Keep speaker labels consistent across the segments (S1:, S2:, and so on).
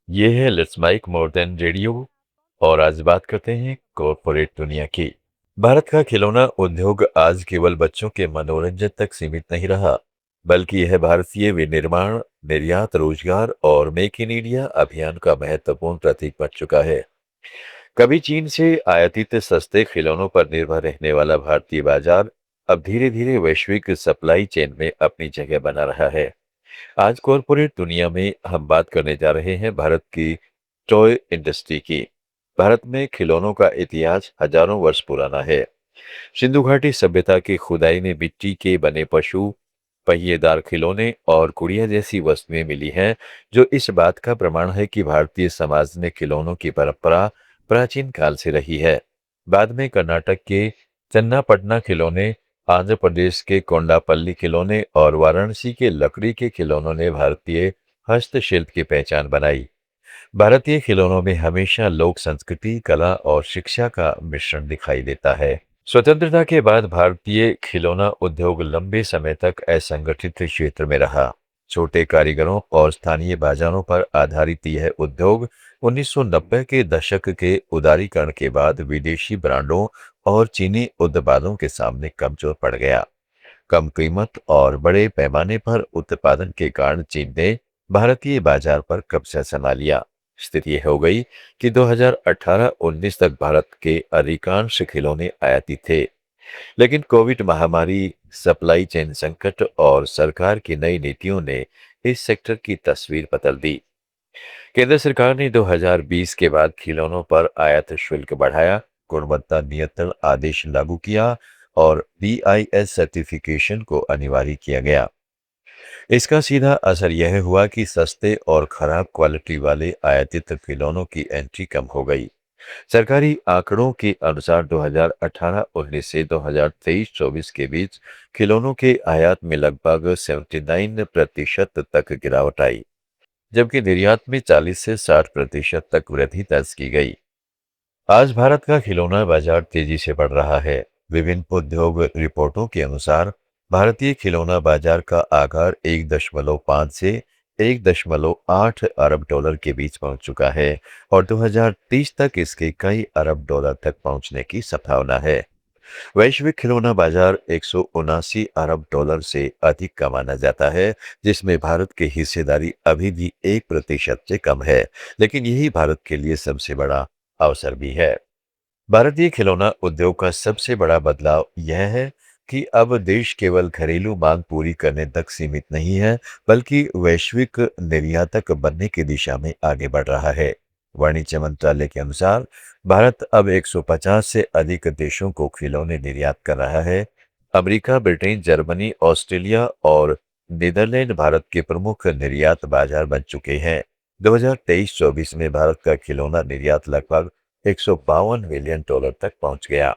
S1: ये है let's mike more than radio. और आज बात करते हैं कॉरपोरेट दुनिया की। भारत का खिलौना उद्योग आज केवल बच्चों के मनोरंजन तक सीमित नहीं रहा, बल्कि यह भारतीय विनिर्माण, निर्यात, रोजगार और मेक इन इंडिया अभियान का महत्वपूर्ण प्रतीक बन चुका है। कभी चीन से आयातित सस्ते खिलौनों पर निर्भर रहने वाला भारतीय बाजार अब धीरे धीरे वैश्विक सप्लाई चेन में अपनी जगह बना रहा है। आज कॉरपोरेट दुनिया में हम बात करने जा रहे हैं भारत की टॉय इंडस्ट्री की। भारत में खिलौनों का इतिहास हजारों वर्ष पुराना है। सिंधु घाटी सभ्यता की खुदाई में मिट्टी के बने पशु, पहिएदार खिलौने और गुड़िया जैसी वस्तुएं मिली हैं, जो इस बात का प्रमाण है कि भारतीय समाज में खिलौनों की परंपरा प्राचीन काल से रही है। बाद में कर्नाटक के चन्नापटना खिलौने, आंध्र प्रदेश के कोंडापल्ली खिलौने और वाराणसी के लकड़ी के खिलौनों ने भारतीय हस्तशिल्प की पहचान बनाई। भारतीय खिलौनों में हमेशा लोक संस्कृति, कला और शिक्षा का मिश्रण दिखाई देता है। स्वतंत्रता के बाद भारतीय खिलौना उद्योग लंबे समय तक असंगठित क्षेत्र में रहा। छोटे कारीगरों और स्थानीय बाजारों पर आधारित यह उद्योग 1990 के दशक के उदारीकरण के बाद विदेशी ब्रांडों और चीनी उत्पादों के सामने कमजोर पड़ गया। कम कीमत और बड़े पैमाने पर उत्पादन के कारण चीन ने भारतीय बाजार पर कब्जा जमा लिया। स्थिति यह हो गई कि 2018-19 तक भारत के अधिकांश खिलौने आयातित थे, लेकिन कोविड महामारी, सप्लाई चेन संकट और सरकार की नई नीतियों ने इस सेक्टर की तस्वीर बदल दी। केंद्र सरकार ने 2020 के बाद खिलौनों पर आयात शुल्क बढ़ाया, गुणवत्ता नियंत्रण आदेश लागू किया और बीआईएस सर्टिफिकेशन को अनिवार्य किया गया। इसका सीधा असर यह हुआ कि सस्ते और खराब क्वालिटी वाले आयातित खिलौनों की एंट्री कम हो गई। सरकारी आंकड़ों के अनुसार 2018-19 से 2023-24 के बीच खिलौनों के आयात में लगभग 79% तक गिरावट आई, जबकि निर्यात में 40 से 60% तक वृद्धि दर्ज की गई। आज भारत का खिलौना बाजार तेजी से बढ़ रहा है। विभिन्न उद्योग रिपोर्टों के अनुसार भारतीय खिलौना बाजार का आकार 1.5 से 1.8 अरब डॉलर के बीच पहुंच चुका है और 2030 तक इसके कई अरब डॉलर तक पहुंचने की संभावना है। वैश्विक खिलौना बाजार 179 अरब डॉलर से अधिक का माना जाता है, जिसमें भारत की हिस्सेदारी अभी भी 1% से कम है, लेकिन यही भारत के लिए सबसे बड़ा अवसर भी है। भारतीय खिलौना उद्योग का सबसे बड़ा बदलाव यह है कि अब देश केवल घरेलू मांग पूरी करने तक सीमित नहीं है, बल्कि वैश्विक निर्यातक बनने की दिशा में आगे बढ़ रहा है। वाणिज्य मंत्रालय के अनुसार भारत अब 150 से अधिक देशों को खिलौने निर्यात कर रहा है। अमेरिका, ब्रिटेन, जर्मनी, ऑस्ट्रेलिया और नीदरलैंड भारत के प्रमुख निर्यात बाजार बन चुके हैं। 2023-24 में भारत का खिलौना निर्यात लगभग 152 मिलियन डॉलर तक पहुंच गया।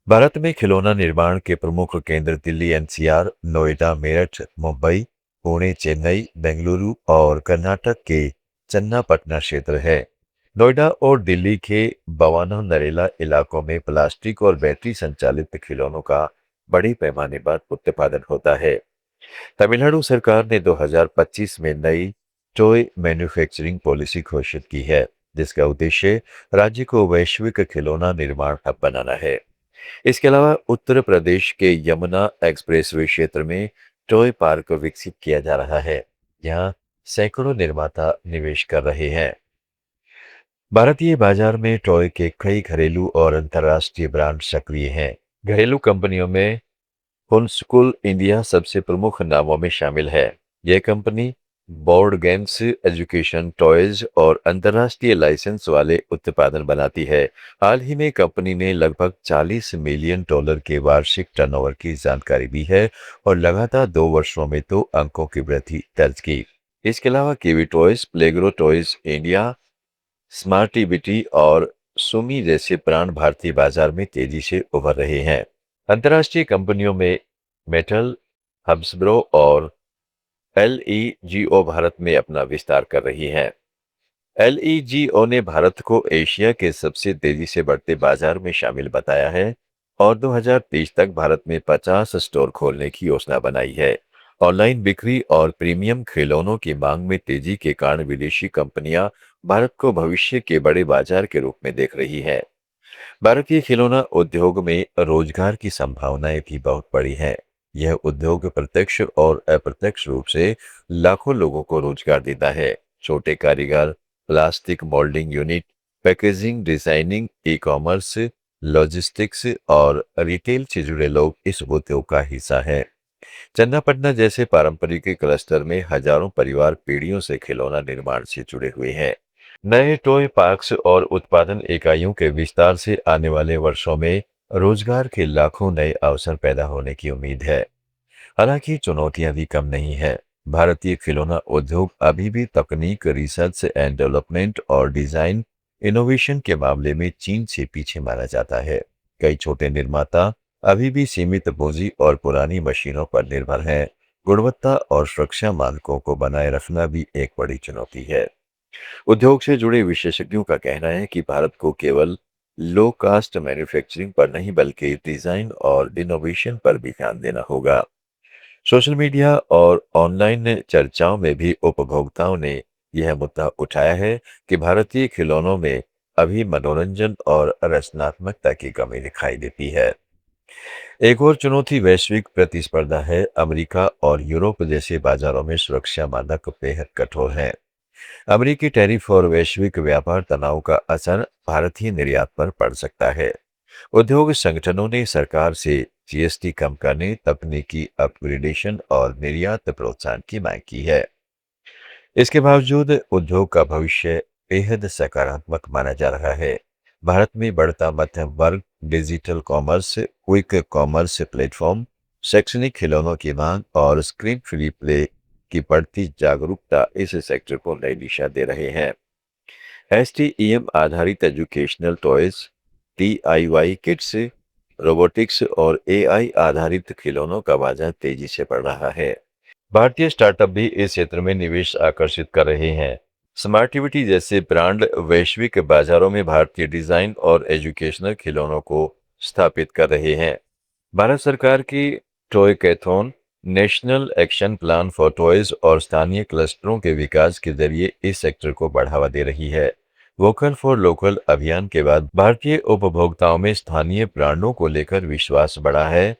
S1: भारत में खिलौना निर्माण के प्रमुख केंद्र दिल्ली एनसीआर, नोएडा, मेरठ, मुंबई, पुणे, चेन्नई, बेंगलुरु और कर्नाटक के चन्नापटना क्षेत्र है। नोएडा और दिल्ली के बवाना नरेला इलाकों में प्लास्टिक और बैटरी संचालित खिलौनों का बड़े पैमाने पर उत्पादन होता है। तमिलनाडु सरकार ने 2025 में नई टॉय मैन्युफैक्चरिंग पॉलिसी घोषित की है, जिसका उद्देश्य राज्य को वैश्विक खिलौना निर्माण हब बनाना है। इसके अलावा उत्तर प्रदेश के यमुना एक्सप्रेसवे क्षेत्र में टॉय पार्क विकसित किया जा रहा है। यहाँ सैकड़ों निर्माता निवेश कर रहे हैं। भारतीय बाजार में टॉय के कई घरेलू और अंतर्राष्ट्रीय ब्रांड सक्रिय हैं। घरेलू कंपनियों में होनस्कूल इंडिया सबसे प्रमुख नामों में शामिल है। यह company board games, education, toys और अंतर्राष्ट्रीय लाइसेंस वाले उत्पादन बनाती है। हाल ही में कंपनी ने लगभग 40 मिलियन डॉलर के वार्षिक टर्नओवर की जानकारी दी है और लगातार 2 वर्षों में 2 अंकों की वृद्धि दर्ज की। इसके अलावा kiwi toys, प्लेग्रो toys India, Smartivity और सुमी जैसे ब्रांड भारतीय बाजार में तेजी से उभर रहे हैं। अंतर्राष्ट्रीय कंपनियों में मेटल, हब्सब्रो और एलईजीओ भारत में अपना विस्तार कर रही हैं। एलईजीओ ने भारत को एशिया के सबसे तेजी से बढ़ते बाजार में शामिल बताया है और 2030 तक भारत में 50 स्टोर खोलने की योजना बनाई है। ऑनलाइन बिक्री और प्रीमियम खिलौनों की मांग में तेजी के कारण विदेशी कंपनियां भारत को भविष्य के बड़े बाजार के रूप में देख रही हैं। भारतीय खिलौना उद्योग में रोजगार की संभावनाएं भी बहुत बड़ी हैं। यह उद्योग प्रत्यक्ष और अप्रत्यक्ष रूप से लाखों लोगों को रोजगार देता है। छोटे कारीगर, plastic moulding unit, packaging, designing, e commerce, logistics और रिटेल से जुड़े लोग इस उद्योग का हिस्सा हैं। चन्नापटना जैसे पारंपरिक क्लस्टर में हजारों परिवार पीढ़ियों से खिलौना निर्माण से जुड़े हुए हैं। नए टॉय पार्क्स और उत्पादन इकाइयों के विस्तार से आने वाले वर्षों में रोजगार के लाखों नए अवसर पैदा होने की उम्मीद है। हालांकि चुनौतियां भी कम नहीं है। भारतीय खिलौना उद्योग अभी भी तकनीक, रिसर्च एंड डेवलपमेंट और डिजाइन इनोवेशन के मामले में चीन से पीछे माना जाता है। कई छोटे निर्माता अभी भी सीमित पूंजी और पुरानी मशीनों पर निर्भर हैं। गुणवत्ता और सुरक्षा मानकों को बनाए रखना भी एक बड़ी चुनौती है। उद्योग से जुड़े विशेषज्ञों का कहना है कि भारत को केवल लो कास्ट मैन्युफैक्चरिंग पर नहीं बल्कि डिजाइन और इनोवेशन पर भी ध्यान देना होगा। सोशल मीडिया और ऑनलाइन चर्चाओं में भी उपभोक्ताओं ने यह मुद्दा उठाया है कि भारतीय खिलौनों में अभी मनोरंजन और रचनात्मकता की कमी दिखाई देती है। एक और चुनौती वैश्विक प्रतिस्पर्धा है। अमेरिका और यूरोप जैसे बाजारों में सुरक्षा मानक बेहद कठोर हैं। अमेरिकी टैरिफ और वैश्विक व्यापार तनाव का असर भारतीय निर्यात पर पड़ सकता है। उद्योग संगठनों ने सरकार से जीएसटी कम करने, तकनीकी अपग्रेडेशन और निर्यात प्रोत्साहन की मांग की है। इसके बावजूद उद्योग का भविष्य बेहद सकारात्मक माना जा रहा है। भारत में बढ़ता मध्यम वर्ग, digital commerce, quick commerce platform, शैक्षणिक खिलौनों की मांग और स्क्रीन फ्री प्ले की बढ़ती जागरूकता इस सेक्टर को नई दिशा दे रहे हैं। एसटीईएम आधारित educational toys, DIY kits, robotics और एआई आधारित खिलौनों का बाजार तेजी से बढ़ रहा है। भारतीय स्टार्टअप भी इस क्षेत्र में निवेश आकर्षित कर रहे हैं। स्मार्टिविटी जैसे ब्रांड वैश्विक बाजारों में भारतीय डिजाइन और एजुकेशनल खिलौनों को स्थापित कर रहे हैं। भारत सरकार की toycathon, national action plan for toys और स्थानीय क्लस्टरों के विकास के जरिए इस सेक्टर को बढ़ावा दे रही है। वोकल फॉर लोकल अभियान के बाद भारतीय उपभोक्ताओं में स्थानीय ब्रांडों को लेकर विश्वास बढ़ा है।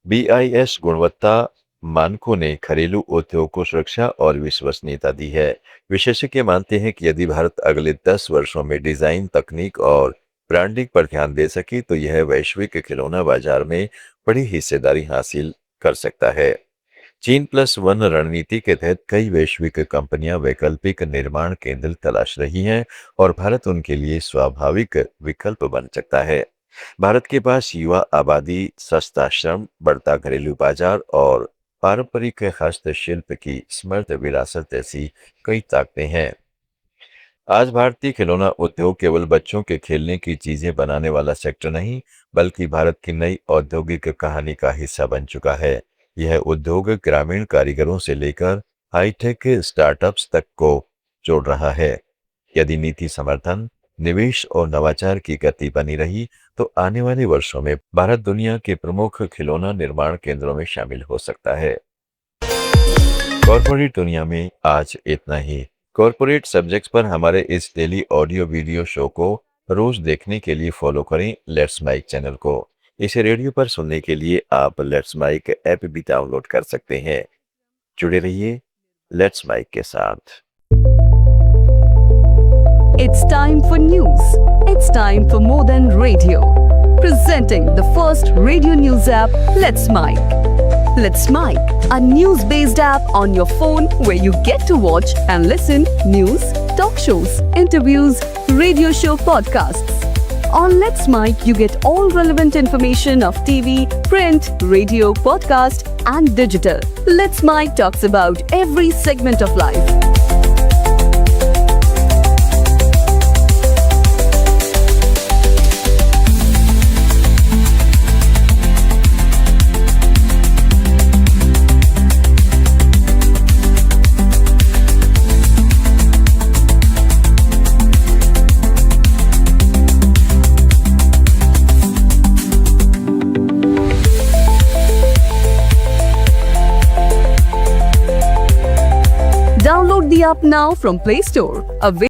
S1: बीआईएस गुणवत्ता मानकों ने घरेलू उद्योग को सुरक्षा और विश्वसनीयता दी है। विशेषज्ञ मानते हैं कि यदि भारत अगले 10 वर्षों में डिजाइन, तकनीक और ब्रांडिंग पर ध्यान दे सके तो यह वैश्विक खिलौना बाजार में बड़ी हिस्सेदारी हासिल कर सकता है। चीन+1 रणनीति के तहत कई वैश्विक कंपनियां वैकल्पिक निर्माण केंद्र तलाश रही हैं और भारत उनके लिए स्वाभाविक विकल्प बन सकता है। भारत के पास युवा आबादी, सस्ता श्रम, बढ़ता घरेलू बाजार और पारंपरिक हस्तशिल्प की समृद्ध विरासत जैसी कई ताकतें हैं। आज भारतीय खिलौना उद्योग केवल बच्चों के खेलने की चीजें बनाने वाला सेक्टर नहीं, बल्कि भारत की नई औद्योगिक कहानी का हिस्सा बन चुका है। यह उद्योग ग्रामीण कारीगरों से लेकर हाईटेक स्टार्टअप्स तक को जोड़ रहा है। यदि नीति समर्थन, निवेश और नवाचार की गति बनी रही, तो आने वाले वर्षों में भारत दुनिया के प्रमुख खिलौना निर्माण केंद्रों में शामिल हो सकता है। कॉर्पोरेट दुनिया में आज इतना ही। कॉर्पोरेट सब्जेक्ट्स पर हमारे इस डेली ऑडियो वीडियो शो को रोज देखने के लिए फॉलो करें लेट्स माइक चैनल को। इसे रेडियो पर सुनने के लिए आप लेट्स माइक ऐप भी डाउनलोड कर सकते हैं। जुड़े रहिए लेट्स माइक के साथ।
S2: It's time for news. It's time for more than radio. Presenting the first radio news app, Let's Mike. Let's Mike, a news-based app on your phone where you get to watch and listen news, talk shows, interviews, radio show podcasts. On Let's Mike, you get all relevant information of TV, print, radio, podcast, and digital. Let's Mike talks about every segment of life. app now from Play Store.